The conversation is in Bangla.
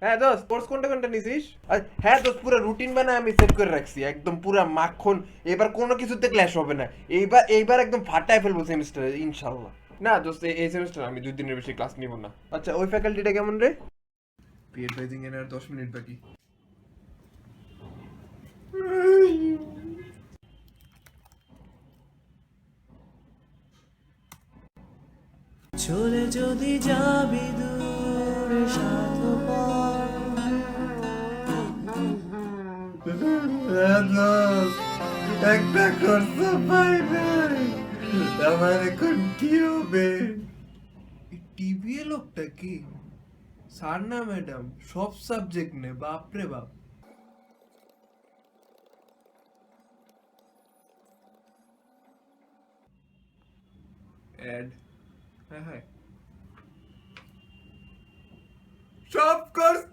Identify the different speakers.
Speaker 1: হ্যাঁ দোস্ত, কোর্স কোনটা কোনটা নিছিস? হ্যাঁ দোস্ত, পুরো রুটিন বানায় আমি সেট করে রাখছি, একদম পুরো মাখন। এবার কোনো কিছুতে ক্ল্যাশ হবে না। এইবার একদম ফাটায় ফেলবো সেমিস্টারে ইনশাল্লাহ। না দোস্ত, এই সেমিস্টার আমি 2 দিনের বেশি ক্লাস নিব না। আচ্ছা, ওই ফ্যাকাল্টিটা কেমন রে? পি অ্যাডভাইজিং এর আর 10 মিনিট বাকি।
Speaker 2: চলে যদি যাবি দূরে স্বার্থপর,
Speaker 1: একটা কোর্স পাই নাই, আমার এখন কি হবে? টিভি লোকটা কি? স্যার না ম্যাডাম, সব সাবজেক্ট নে, বাপ রে বাপ। অ্যাড, হ্যাঁ হ্যাঁ, সব কোর্স